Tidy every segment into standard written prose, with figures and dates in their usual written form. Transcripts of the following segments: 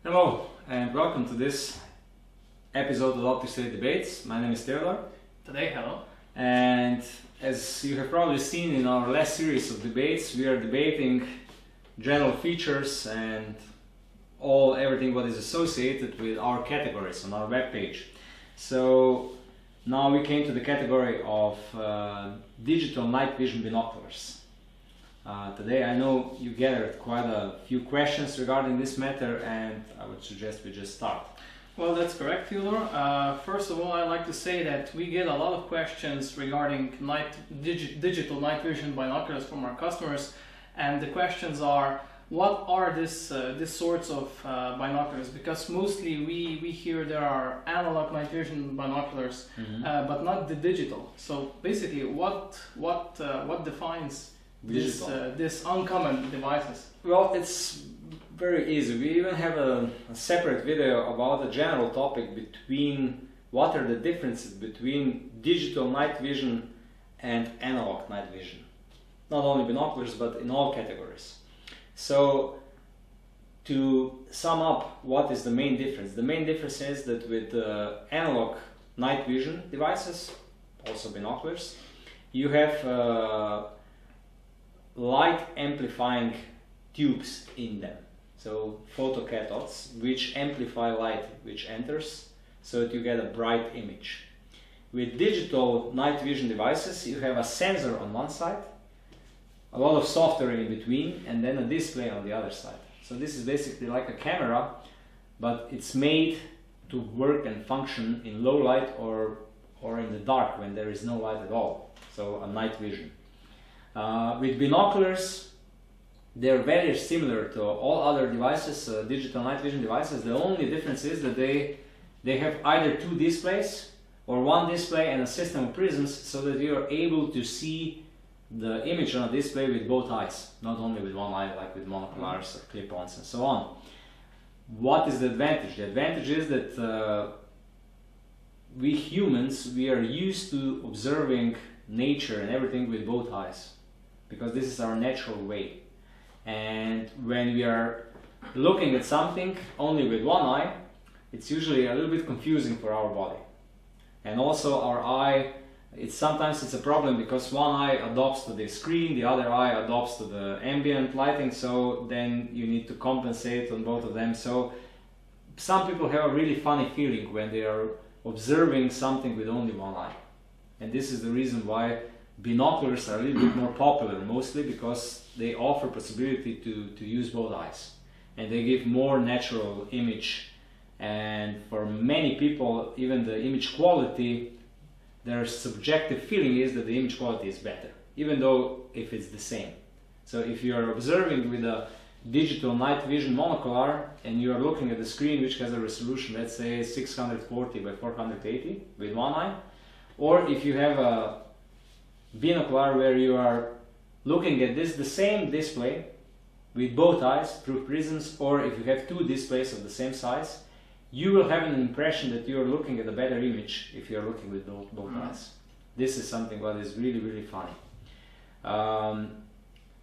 Hello and welcome to this episode of Optics Today Debates. My name is Theodore. Today, hello. And as you have probably seen in our last series of debates, we are debating general features and everything what is associated with our categories on our web page. So now we came to the category of digital night vision binoculars. Today I know you gathered quite a few questions regarding this matter, and I would suggest we just start. Well, that's correct, Theodore. First of all, I'd like to say that we get a lot of questions regarding digital night vision binoculars from our customers, and the questions are, what are these sorts of binoculars? Because mostly we hear there are analog night vision binoculars, but not the digital. So basically, what defines this uncommon devices? Well, it's very easy. We even have a separate video about the general topic between what are the differences between digital night vision and analog night vision. Not only binoculars, but in all categories. So to sum up, what is the main difference? The main difference is that with analog night vision devices, also binoculars, you have light amplifying tubes in them, so photocathodes, which amplify light which enters, so that you get a bright image. With digital night vision devices, you have a sensor on one side, a lot of software in between, and then a display on the other side. So this is basically like a camera, but it's made to work and function in low light or in the dark when there is no light at all, so a night vision. With binoculars, they're very similar to all other devices, digital night vision devices. The only difference is that they have either two displays or one display and a system of prisms, so that you are able to see the image on a display with both eyes, not only with one eye like with monoculars or clip-ons and so on. What is the advantage? The advantage is that we humans, we are used to observing nature and everything with both eyes, because this is our natural way. And when we are looking at something only with one eye, it's usually a little bit confusing for our body. And also our eye, sometimes it's a problem because one eye adopts to the screen, the other eye adopts to the ambient lighting, so then you need to compensate on both of them. So some people have a really funny feeling when they are observing something with only one eye. And this is the reason why binoculars are a little bit more popular, mostly because they offer possibility to use both eyes, and they give more natural image. And for many people, even the image quality, their subjective feeling is that the image quality is better, even though if it's the same. So if you are observing with a digital night vision monocular and you are looking at the screen which has a resolution, let's say 640 by 480 with one eye, or if you have a binocular where you are looking at the same display with both eyes through prisms, or if you have two displays of the same size, you will have an impression that you are looking at a better image if you are looking with both eyes. This is something that is really, really funny.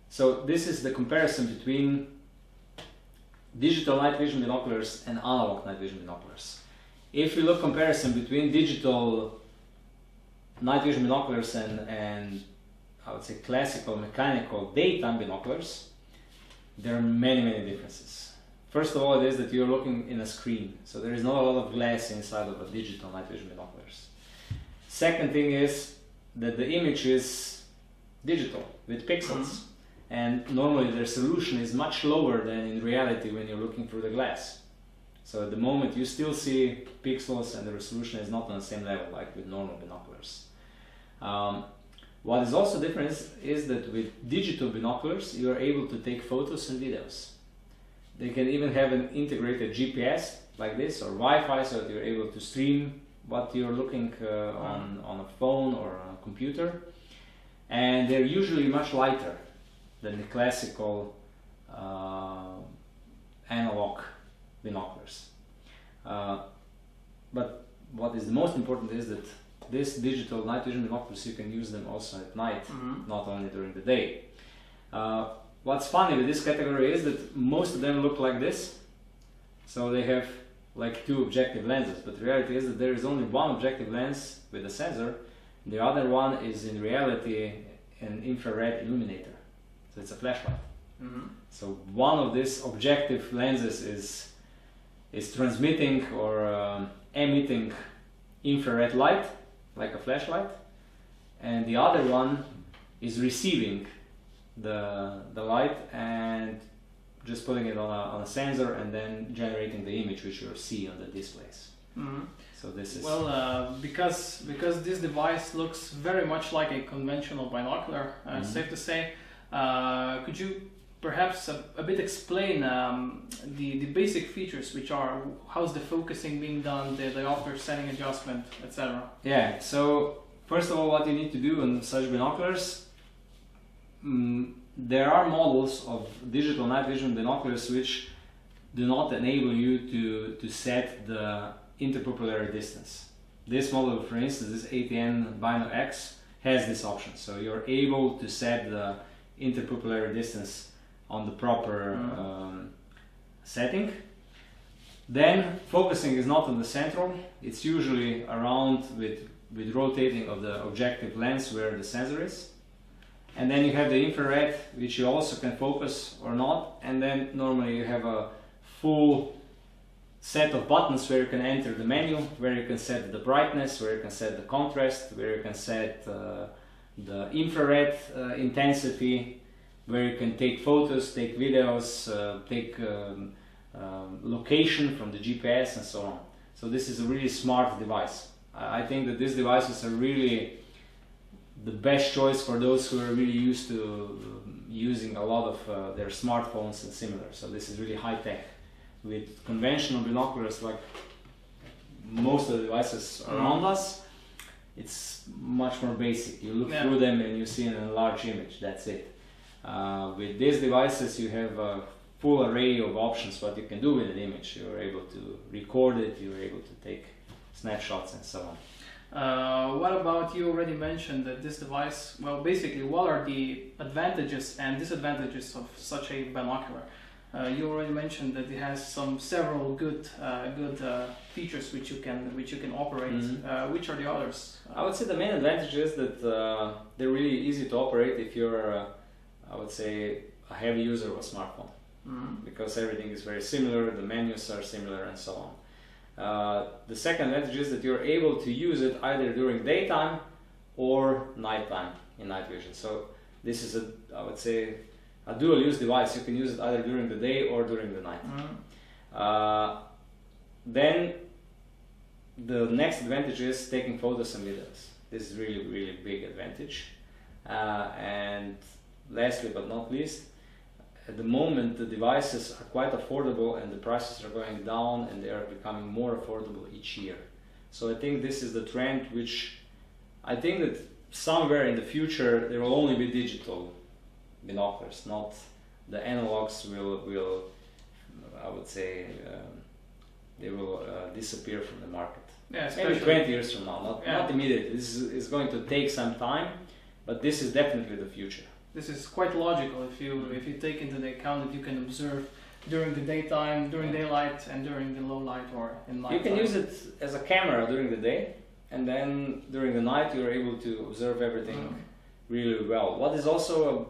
So this is the comparison between digital night vision binoculars and analog night vision binoculars. If you look comparison between digital night vision binoculars and I would say classical mechanical daytime binoculars, there are many, many differences. First of all, it is that you're looking in a screen, so there is not a lot of glass inside of a digital night vision binoculars. Second thing is that the image is digital with pixels, and normally the resolution is much lower than in reality when you're looking through the glass. So at the moment you still see pixels and the resolution is not on the same level like with normal binoculars. What is also different is that with digital binoculars you are able to take photos and videos. They can even have an integrated GPS like this or Wi-Fi, so that you're able to stream what you're looking on a phone or on a computer. And they're usually much lighter than the classical analog binoculars. But what is the most important is that this digital night vision binoculars, you can use them also at night, not only during the day. What's funny with this category is that most of them look like this, So they have like two objective lenses, but the reality is that there is only one objective lens with a sensor. The other one is in reality an infrared illuminator. So it's a flashlight. So one of these objective lenses is transmitting or emitting infrared light like a flashlight, and the other one is receiving the light and just putting it on a sensor and then generating the image which you see on the displays. So this is because this device looks very much like a conventional binocular. Safe to say. Could you perhaps a bit explain the basic features, which are how's the focusing being done, the after setting adjustment, etc. Yeah. So first of all, what you need to do on such binoculars, there are models of digital night vision binoculars which do not enable you to set the interpupillary distance. This model, for instance, this ATN Bino X has this option, so you're able to set the interpupillary distance on the proper setting. Then focusing is not on the central, it's usually around with rotating of the objective lens where the sensor is. And then you have the infrared, which you also can focus or not, and then normally you have a full set of buttons where you can enter the menu, where you can set the brightness, where you can set the contrast, where you can set the infrared intensity, where you can take photos, take videos, take location from the GPS and so on. So this is a really smart device. I think that these devices are really the best choice for those who are really used to using a lot of their smartphones and similar. So this is really high tech. With conventional binoculars, like most of the devices around us, it's much more basic. You look through them and you see an enlarged image, that's it. With these devices you have a full array of options what you can do with an image. You're able to record it, you're able to take snapshots and so on. What about, you already mentioned that this device, well basically what are the advantages and disadvantages of such a binocular? You already mentioned that it has several good features which you can operate. Which are the others? I would say the main advantage is that they're really easy to operate if you're I would say a heavy user of a smartphone, because everything is very similar, the menus are similar and so on. The second advantage is that you're able to use it either during daytime or nighttime in night vision. So this is I would say a dual use device. You can use it either during the day or during the night. Then the next advantage is taking photos and videos. This is really big advantage. And lastly but not least, at the moment the devices are quite affordable and the prices are going down and they are becoming more affordable each year. So I think this is the trend which I think that somewhere in the future there will only be digital binoculars, not the analogs will I would say they will disappear from the market. Yeah, maybe 20 years from now, not immediately. This is going to take some time, but this is definitely the future. This is quite logical if you take into the account that you can observe during the daytime, during daylight, and during the low light or in night. You can use it as a camera during the day, and then during the night you're able to observe everything really well. What is also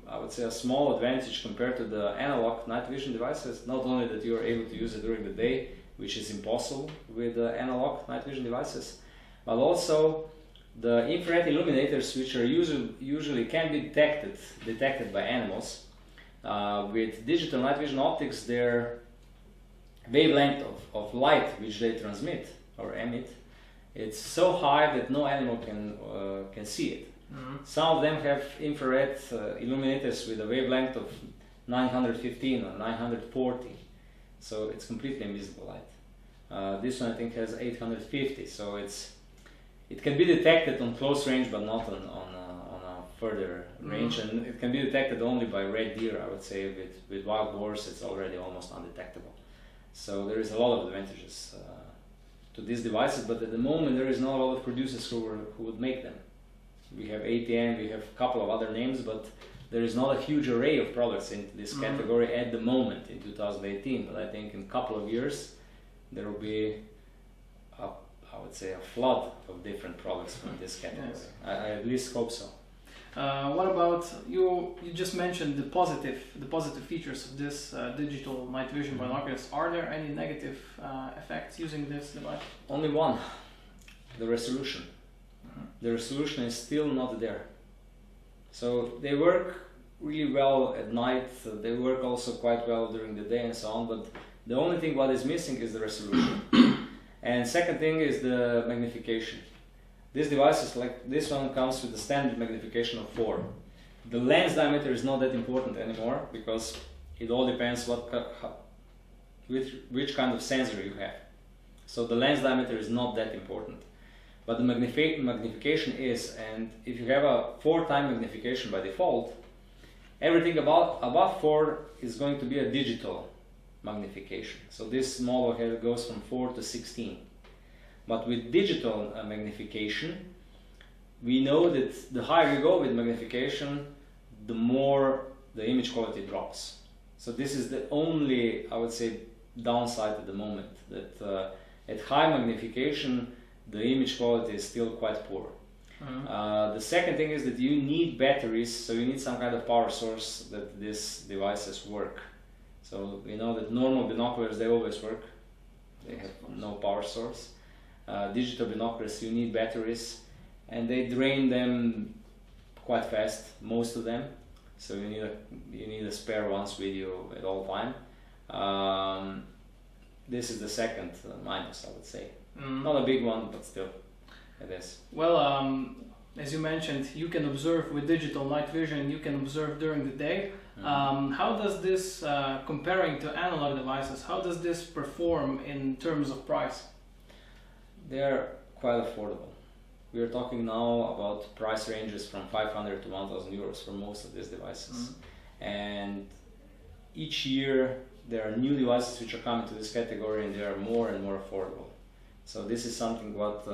I would say a small advantage compared to the analog night vision devices, not only that you are able to use it during the day, which is impossible with the analog night vision devices, but also the infrared illuminators, which are usually can be detected by animals. With digital night vision optics, their wavelength of light which they transmit or emit, it's so high that no animal can see it. Some of them have infrared illuminators with a wavelength of 915 or 940, so it's completely invisible light. This one I think has 850, so it can be detected on close range but not on a further range, and it can be detected only by red deer. I would say with wild boars it's already almost undetectable. So there is a lot of advantages to these devices, but at the moment there is not a lot of producers who would make them. We have ATN, we have a couple of other names, but there is not a huge array of products in this category at the moment in 2018, but I think in a couple of years there will be I would say a flood of different products from this category. Yes. I at least hope so. What about you just mentioned the positive features of this digital night vision binoculars. Are there any negative effects using this device? Only one, the resolution. The resolution is still not there. So they work really well at night, they work also quite well during the day and so on, but the only thing what is missing is the resolution. And second thing is the magnification. This device is like, this one comes with the standard magnification of 4. The lens diameter is not that important anymore because it all depends which kind of sensor you have. So the lens diameter is not that important. But the magnification is, and if you have a 4-time magnification by default, everything above 4 is going to be a digital magnification. So this model here goes from 4 to 16. But with digital magnification, we know that the higher you go with magnification, the more the image quality drops. So this is the only, I would say, downside at the moment, that at high magnification, the image quality is still quite poor. The second thing is that you need batteries, so you need some kind of power source that these devices work. So we know that normal binoculars, they always work. They have no power source. Digital binoculars, you need batteries, and they drain them quite fast, most of them. So you need a spare ones with you at all time. This is the second minus, I would say. Not a big one, but still, it is. Well, as you mentioned, you can observe with digital night vision, you can observe during the day. How does this, comparing to analog devices, how does this perform in terms of price? They are quite affordable. We are talking now about price ranges from 500 to 1,000 euros for most of these devices. And each year there are new devices which are coming to this category, and they are more and more affordable. So this is something what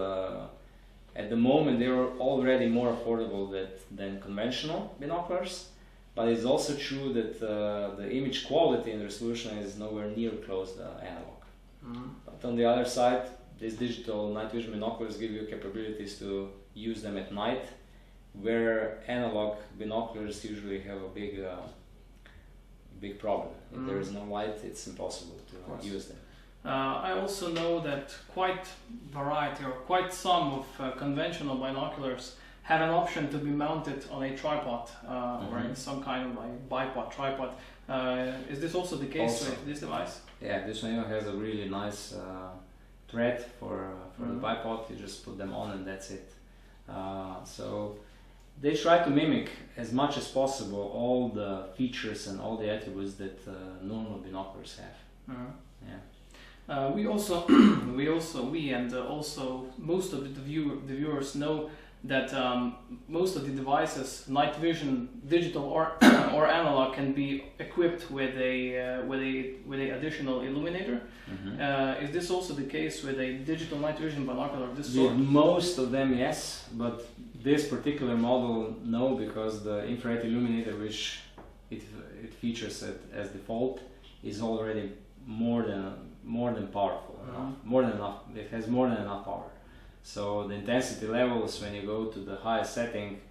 at the moment they are already more affordable than conventional binoculars, but it's also true that the image quality and resolution is nowhere near close to analog. But on the other side, these digital night vision binoculars give you capabilities to use them at night, where analog binoculars usually have a big problem. If there is no light, it's impossible to use them. I also know that quite some of conventional binoculars have an option to be mounted on a tripod or in some kind of like bipod tripod. Is this also the case with this device? Yeah, this one even has a really nice thread for the bipod. You just put them on and that's it. So they try to mimic as much as possible all the features and all the attributes that normal binoculars have. Yeah. We also most of the viewers know that most of the devices, night vision, digital or analog, can be equipped with a additional illuminator. Is this also the case with a digital night vision binocular of this sort? Most of them, yes, but this particular model, no, because the infrared illuminator, which it features as default, is already more than powerful, more than enough. It has more than enough power. So the intensity levels, when you go to the highest setting,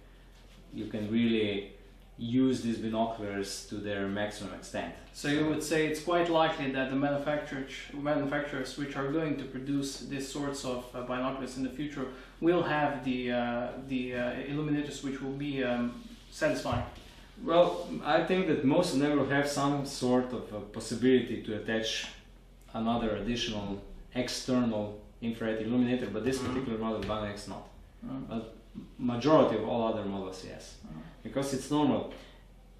you can really use these binoculars to their maximum extent. So you would say it's quite likely that the manufacturers which are going to produce these sorts of binoculars in the future will have the illuminators which will be satisfying. Well, I think that most of them will have some sort of a possibility to attach another additional external infrared illuminator, but this particular model, Binox, not. But majority of all other models, yes. Because it's normal.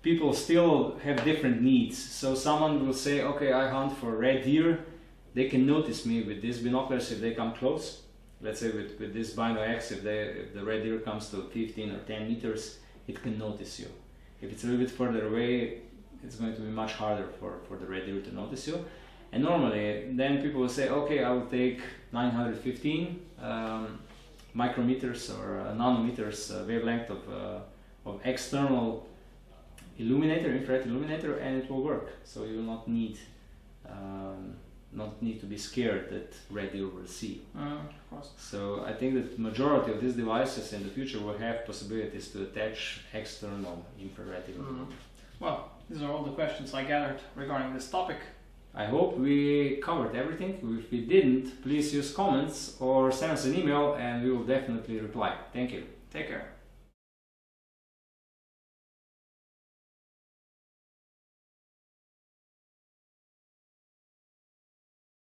People still have different needs. So someone will say, okay, I hunt for red deer. They can notice me with these binoculars if they come close. Let's say with this Binox, if the red deer comes to 15 or 10 meters, it can notice you. If it's a little bit further away, it's going to be much harder for the red deer to notice you. And normally, then people will say, okay, I will take 915 micrometers or nanometers wavelength of external illuminator, infrared illuminator, and it will work. So you will not need to be scared that radio will see. Of course. So I think that majority of these devices in the future will have possibilities to attach external infrared illuminator. Well, these are all the questions I gathered regarding this topic. I hope we covered everything. If we didn't, please use comments or send us an email and we will definitely reply. Thank you. Take care.